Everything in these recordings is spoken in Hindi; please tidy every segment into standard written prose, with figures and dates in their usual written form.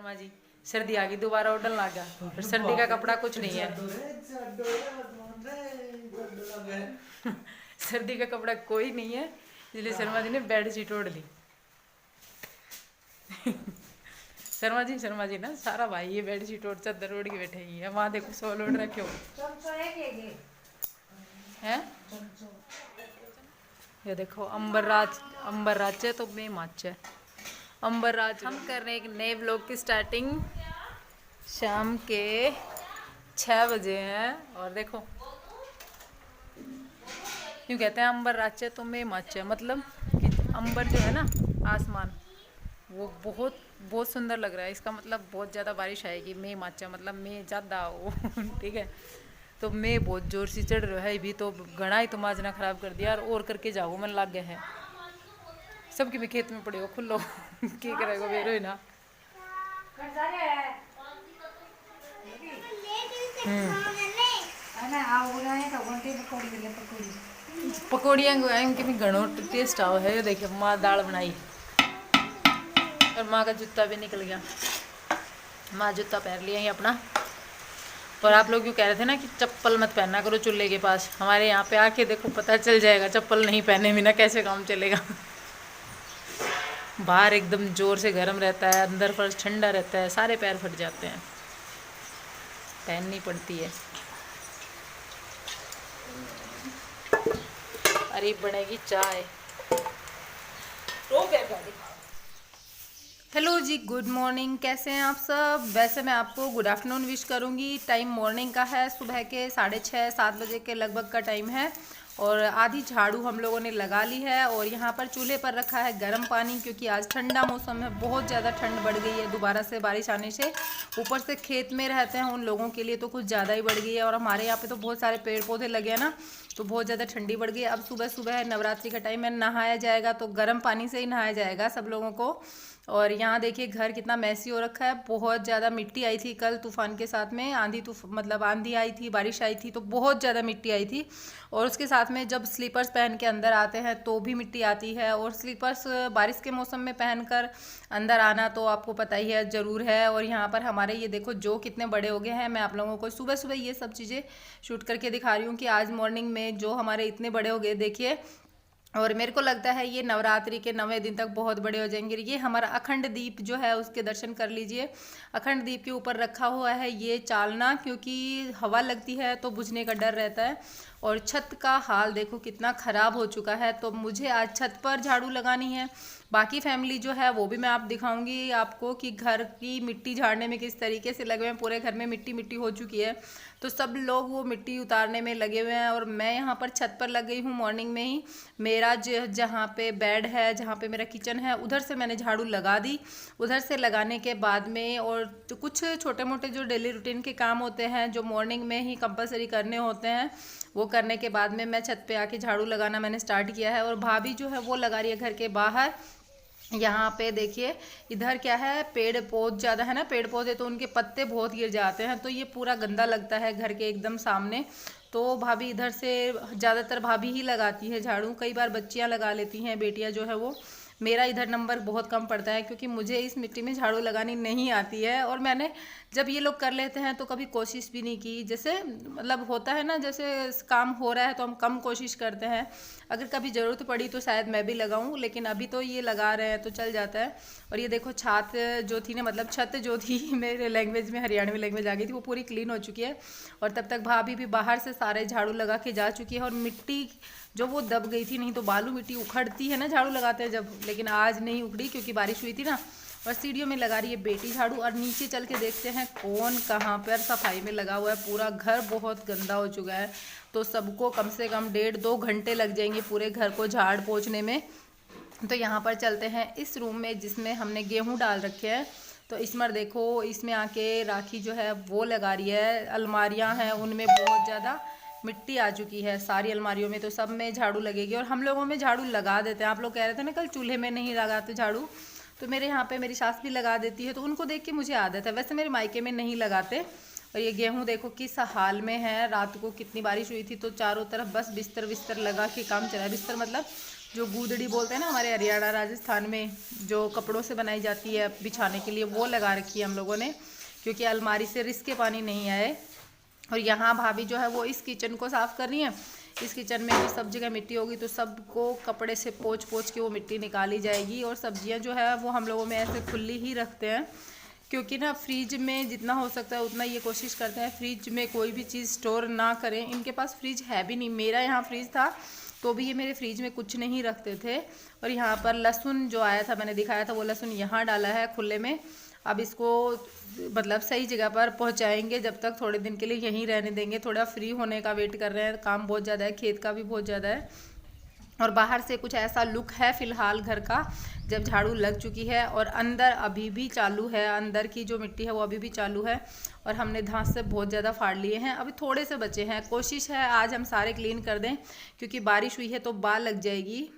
शर्मा जी सर्दी आ गई दोबारा उड़न लग गया और सर्दी का कपड़ा कुछ नहीं है। सर्दी का कपड़ा कोई नहीं है इसलिए शर्मा जी ने बेड शीट ओढ़ ली। शर्मा जी ना सारा भाई ये बेड शीट और चादर ओढ़ के बैठे ही है। वहां देखो सोल ओढ़ रखे हो हैं। ये देखो अंबर राज तो मैं माच है अंबर राज। हम कर रहे हैं एक नए ब्लॉग की स्टार्टिंग। शाम के 6 बजे हैं और देखो क्यों कहते हैं अंबर राज तो मैं माच है, मतलब कि अंबर जो है ना आसमान वो बहुत बहुत सुंदर लग रहा है। इसका मतलब बहुत ज़्यादा बारिश आएगी। मैं माचा मतलब मैं ज़्यादा हो ठीक है। तो मैं बहुत जोर से चढ़ रहा है भी तो घना ही तो माजना खराब कर दिया और करके जाओ मन लग गया है। सबके भी खेत में पड़े हो खुल्लो क्या करेगा बेरो ही ना। पकौड़ियाँ इनके भी घणो टेस्ट आओ है। ये देखिए माँ दाल बनाई और माँ का जूता भी निकल गया। माँ जूता पहन लिया ही अपना। और आप लोग क्यों कह रहे थे ना कि चप्पल मत पहनना करो चूल्हे के पास। हमारे यहाँ पे आके देखो पता चल जाएगा चप्पल नहीं पहने बिना कैसे काम चलेगा। बाहर एकदम जोर से गर्म रहता है, अंदर फर्श ठंडा रहता है, सारे पैर फट जाते हैं, पहननी पड़ती है। अरे बनेगी चाय। हेलो जी, गुड मॉर्निंग। कैसे हैं आप सब? वैसे मैं आपको गुड आफ्टरनून विश करूंगी। टाइम मॉर्निंग का है, सुबह के 6:30-7 बजे के लगभग का टाइम है और आधी झाड़ू हम लोगों ने लगा ली है और यहाँ पर चूल्हे पर रखा है गर्म पानी क्योंकि आज ठंडा मौसम है, बहुत ज़्यादा ठंड बढ़ गई है दोबारा से बारिश आने से। ऊपर से खेत में रहते हैं उन लोगों के लिए तो कुछ ज़्यादा ही बढ़ गई है और हमारे यहाँ पे तो बहुत सारे पेड़ पौधे लगे हैं ना, तो बहुत ज़्यादा ठंडी बढ़ गई है। अब सुबह सुबह है, नवरात्रि का टाइम है, नहाया जाएगा तो गर्म पानी से ही नहाया जाएगा सब लोगों को। और यहाँ देखिए घर कितना मैसी हो रखा है, बहुत ज़्यादा मिट्टी आई थी कल तूफान के साथ में। मतलब आंधी आई थी, बारिश आई थी तो बहुत ज़्यादा मिट्टी आई थी। और उसके साथ में जब स्लीपर्स पहन के अंदर आते हैं तो भी मिट्टी आती है और स्लीपर्स बारिश के मौसम में पहनकर अंदर आना तो आपको पता ही है ज़रूर है। और यहाँ पर हमारे ये देखो जो कितने बड़े हो गए हैं। मैं आप लोगों को सुबह सुबह ये सब चीज़ें शूट करके दिखा रही हूँ कि आज मॉर्निंग में जो हमारे इतने बड़े हो गए देखिए। और मेरे को लगता है ये नवरात्रि के 9वें दिन तक बहुत बड़े हो जाएंगे। ये हमारा अखंड दीप जो है उसके दर्शन कर लीजिए। अखंड दीप के ऊपर रखा हुआ है ये चालना, क्योंकि हवा लगती है तो बुझने का डर रहता है। और छत का हाल देखो कितना ख़राब हो चुका है, तो मुझे आज छत पर झाड़ू लगानी है। बाकी फैमिली जो है वो भी मैं आप दिखाऊंगी आपको कि घर की मिट्टी झाड़ने में किस तरीके से लगे हुए हैं। पूरे घर में मिट्टी मिट्टी हो चुकी है तो सब लोग वो मिट्टी उतारने में लगे हुए हैं और मैं यहाँ पर छत पर लग गई हूँ मॉर्निंग में ही। मेरा जहाँ पे बेड है, जहाँ पे मेरा किचन है, उधर से मैंने झाड़ू लगा दी। उधर से लगाने के बाद में और तो कुछ छोटे मोटे जो डेली रूटीन के काम होते हैं जो मॉर्निंग में ही कंपलसरी करने होते हैं वो करने के बाद में मैं छत पे आके झाड़ू लगाना मैंने स्टार्ट किया है। और भाभी जो है वो लगा रही है घर के बाहर। यहाँ पे देखिए इधर क्या है, पेड़ बहुत ज़्यादा है ना, पेड़ पौधे तो उनके पत्ते बहुत गिर जाते हैं तो ये पूरा गंदा लगता है घर के एकदम सामने। तो भाभी इधर से ज़्यादातर भाभी ही लगाती है झाड़ू, कई बार बच्चियाँ लगा लेती हैं, बेटियाँ जो है वो। मेरा इधर नंबर बहुत कम पड़ता है क्योंकि मुझे इस मिट्टी में झाड़ू लगानी नहीं आती है। और मैंने जब ये लोग कर लेते हैं तो कभी कोशिश भी नहीं की। जैसे मतलब होता है ना, जैसे काम हो रहा है तो हम कम कोशिश करते हैं, अगर कभी ज़रूरत पड़ी तो शायद मैं भी लगाऊं, लेकिन अभी तो ये लगा रहे हैं तो चल जाता है। और ये देखो छत जो थी ना, मतलब छत जो थी मेरे लैंग्वेज में, हरियाणवी लैंग्वेज आ गई थी, वो पूरी क्लीन हो चुकी है। और तब तक भाभी भी बाहर से सारे झाड़ू लगा के जा चुकी है। और मिट्टी जो वो दब गई थी, नहीं तो बालू मिट्टी उखड़ती है ना झाड़ू लगाते हैं जब, लेकिन आज नहीं उखड़ी क्योंकि बारिश हुई थी ना। और सीढ़ियों में लगा रही है बेटी झाड़ू। और नीचे चल के देखते हैं कौन कहाँ पर सफाई में लगा हुआ है। पूरा घर बहुत गंदा हो चुका है तो सबको कम से कम 1.5-2 घंटे लग जाएंगे पूरे घर को झाड़ पोंछने में। तो यहाँ पर चलते हैं इस रूम में जिसमें हमने गेहूँ डाल रखे हैं। तो इसमें देखो, इसमें आके राखी जो है वो लगा रही है। अलमारियाँ हैं उनमें बहुत ज़्यादा मिट्टी आ चुकी है, सारी अलमारियों में, तो सब में झाड़ू लगेगी। और हम लोगों में झाड़ू लगा देते हैं। आप लोग कह रहे थे ना कल चूल्हे में नहीं लगाते झाड़ू, तो मेरे यहाँ पे मेरी सास भी लगा देती है तो उनको देख के मुझे आदत है। वैसे मेरे मायके में नहीं लगाते। और ये गेहूं देखो किस हाल में है। रात को कितनी बारिश हुई थी तो चारों तरफ बस बिस्तर बिस्तर लगा के काम चला। बिस्तर मतलब जो गूदड़ी बोलते हैं ना हमारे हरियाणा राजस्थान में, जो कपड़ों से बनाई जाती है बिछाने के लिए, वो लगा रखी है हम लोगों ने, क्योंकि अलमारी से रिस के पानी नहीं आए। और यहाँ भाभी जो है वो इस किचन को साफ़ कर रही हैं। इस किचन में भी सब जगह मिट्टी होगी, तो सबको कपड़े से पोंछ पोंछ के वो मिट्टी निकाली जाएगी। और सब्जियाँ जो है वो हम लोगों में ऐसे खुली ही रखते हैं, क्योंकि ना फ्रिज में जितना हो सकता है उतना ये कोशिश करते हैं फ्रिज में कोई भी चीज़ स्टोर ना करें। इनके पास फ्रिज है भी नहीं, मेरा यहाँ फ्रिज था तो भी ये मेरे फ्रिज में कुछ नहीं रखते थे। और यहाँ पर लहसुन जो आया था, मैंने दिखाया था, वो लहसुन यहाँ डाला है खुले में। अब इसको मतलब सही जगह पर पहुँचाएंगे, जब तक थोड़े दिन के लिए यहीं रहने देंगे। थोड़ा फ्री होने का वेट कर रहे हैं, काम बहुत ज़्यादा है, खेत का भी बहुत ज़्यादा है। और बाहर से कुछ ऐसा लुक है फ़िलहाल घर का, जब झाड़ू लग चुकी है। और अंदर अभी भी चालू है, अंदर की जो मिट्टी है वो अभी भी चालू है। और हमने घास से बहुत ज़्यादा फाड़ लिए हैं, अभी थोड़े से बचे हैं। कोशिश है आज हम सारे क्लीन कर दें, क्योंकि बारिश हुई है तो बाल लग जाएगी।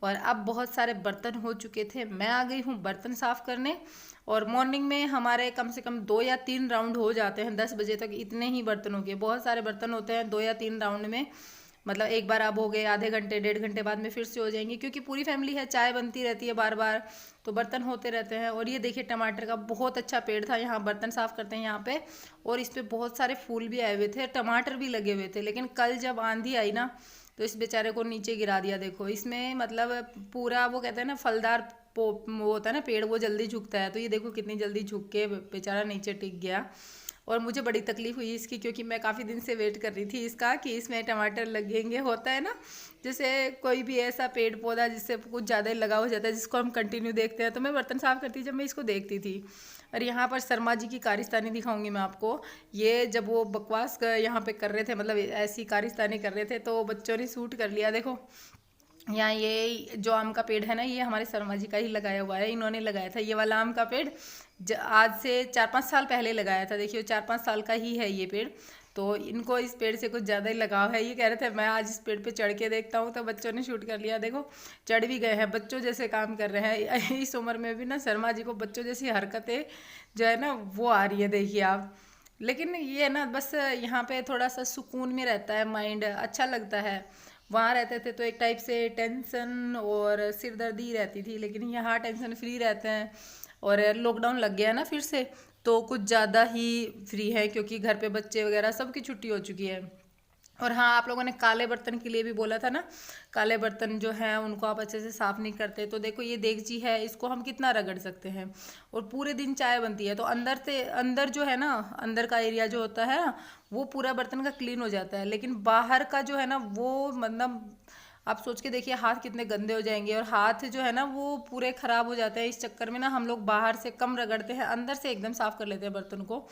और अब बहुत सारे बर्तन हो चुके थे, मैं आ गई हूँ बर्तन साफ़ करने। और मॉर्निंग में हमारे कम से कम 2 या 3 राउंड हो जाते हैं 10 बजे तक, इतने ही बर्तनों के। बहुत सारे बर्तन होते हैं 2 या 3 राउंड में, मतलब एक बार अब हो गए, आधे घंटे 1.5 घंटे बाद में फिर से हो जाएंगे, क्योंकि पूरी फैमिली है, चाय बनती रहती है बार बार, तो बर्तन होते रहते हैं। और ये देखिए टमाटर का बहुत अच्छा पेड़ था, यहाँ बर्तन साफ़ करते हैं यहाँ पे, और इस पर बहुत सारे फूल भी आए हुए थे, टमाटर भी लगे हुए थे। लेकिन कल जब आंधी आई ना, तो इस बेचारे को नीचे गिरा दिया। देखो इसमें मतलब पूरा वो कहते हैं ना फलदार वो होता है ना पेड़, वो जल्दी झुकता है, तो ये देखो कितनी जल्दी झुक के बेचारा नीचे टिक गया। और मुझे बड़ी तकलीफ़ हुई इसकी, क्योंकि मैं काफ़ी दिन से वेट कर रही थी इसका कि इसमें टमाटर लगेंगे। होता है ना जैसे कोई भी ऐसा पेड़ पौधा जिससे कुछ ज़्यादा लगा हो जाता है, जिसको हम कंटिन्यू देखते हैं। तो मैं बर्तन साफ़ करती जब मैं इसको देखती थी। और यहाँ पर शर्मा जी की कारिस्तानी दिखाऊंगी मैं आपको। ये जब वो बकवास यहाँ पे कर रहे थे, मतलब ऐसी कारिस्तानी कर रहे थे, तो बच्चों ने शूट कर लिया। देखो यहाँ ये जो आम का पेड़ है ना, ये हमारे शर्मा जी का ही लगाया हुआ है, इन्होंने लगाया था। ये वाला आम का पेड़ आज से 4-5 साल पहले लगाया था। देखिए 4-5 साल का ही है ये पेड़, तो इनको इस पेड़ से कुछ ज़्यादा ही लगाव है। ये कह रहे थे मैं आज इस पेड़ पे चढ़ के देखता हूँ, तो बच्चों ने शूट कर लिया। देखो चढ़ भी गए हैं, बच्चों जैसे काम कर रहे हैं। इस उम्र में भी ना शर्मा जी को बच्चों जैसी हरकतें जो है ना वो आ रही है, देखिए आप। लेकिन ये ना बस यहाँ पे थोड़ा सा सुकून में रहता है, माइंड अच्छा लगता है। वहाँ रहते थे तो एक टाइप से टेंशन और सिरदर्दी रहती थी, लेकिन यहाँ टेंशन फ्री रहते हैं। और लॉकडाउन लग गया ना फिर से, तो कुछ ज़्यादा ही फ्री है, क्योंकि घर पे बच्चे वगैरह सबकी छुट्टी हो चुकी है। और हाँ, आप लोगों ने काले बर्तन के लिए भी बोला था ना, काले बर्तन जो हैं उनको आप अच्छे से साफ़ नहीं करते। तो देखो ये देगची है, इसको हम कितना रगड़ सकते हैं। और पूरे दिन चाय बनती है, तो अंदर से अंदर जो है ना, अंदर का एरिया जो होता है ना, वो पूरा बर्तन का क्लीन हो जाता है। लेकिन बाहर का जो है ना, वो मतलब आप सोच के देखिए हाथ कितने गंदे हो जाएंगे। और हाथ जो है ना वो पूरे ख़राब हो जाते हैं। इस चक्कर में ना हम लोग बाहर से कम रगड़ते हैं, अंदर से एकदम साफ़ कर लेते हैं बर्तन को।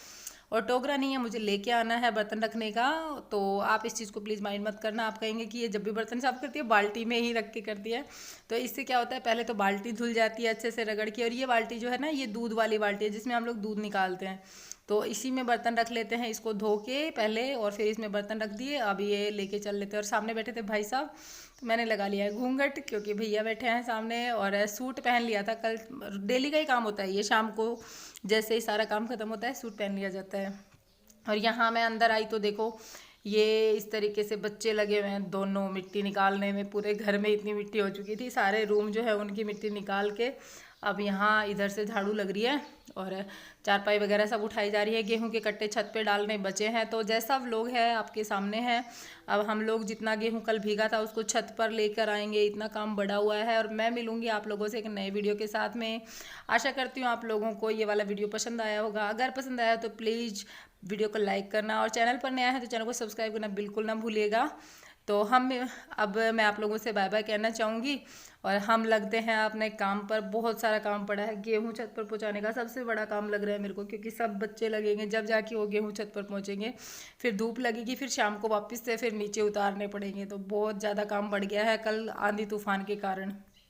और टोकरा नहीं है, मुझे लेके आना है बर्तन रखने का, तो आप इस चीज़ को प्लीज़ माइंड मत करना। आप कहेंगे कि ये जब भी बर्तन साफ़ करती है बाल्टी में ही रख के करती है। तो इससे क्या होता है, पहले तो बाल्टी धुल जाती है अच्छे से रगड़ के। और ये बाल्टी जो है ना, ये दूध वाली बाल्टी है, जिसमें हम लोग दूध निकालते हैं। तो इसी में बर्तन रख लेते हैं, इसको धो के पहले, और फिर इसमें बर्तन रख दिए। अब ये लेके चल लेते हैं। और सामने बैठे थे भाई साहब, तो मैंने लगा लिया है घूंघट, क्योंकि भैया बैठे हैं सामने। और सूट पहन लिया था कल, डेली का ही काम होता है ये, शाम को जैसे ही सारा काम खत्म होता है सूट पहन लिया जाता है। और यहाँ मैं अंदर आई तो देखो ये इस तरीके से बच्चे लगे हुए हैं दोनों मिट्टी निकालने में। पूरे घर में इतनी मिट्टी हो चुकी थी, सारे रूम जो है उनकी मिट्टी निकाल के अब यहाँ इधर से झाड़ू लग रही है। और चारपाई वगैरह सब उठाई जा रही है। गेहूं के कट्टे छत पे डालने बचे हैं, तो जैसा व्लॉग है आपके सामने है। अब हम लोग जितना गेहूं कल भीगा था उसको छत पर लेकर आएंगे, इतना काम बढ़ा हुआ है। और मैं मिलूंगी आप लोगों से एक नए वीडियो के साथ में। आशा करती हूँ आप लोगों को ये वाला वीडियो पसंद आया होगा। अगर पसंद आया तो प्लीज़ वीडियो को लाइक करना, और चैनल पर नया है तो चैनल को सब्सक्राइब करना बिल्कुल ना भूलिएगा। तो अब मैं आप लोगों से बाय बाय कहना चाहूँगी, और हम लगते हैं अपने काम पर। बहुत सारा काम पड़ा है, गेहूं छत पर पहुंचाने का सबसे बड़ा काम लग रहा है मेरे को, क्योंकि सब बच्चे लगेंगे जब जाके वो गेहूं छत पर पहुंचेंगे। फिर धूप लगेगी, फिर शाम को वापस से फिर नीचे उतारने पड़ेंगे। तो बहुत ज़्यादा काम बढ़ गया है कल आंधी तूफान के कारण।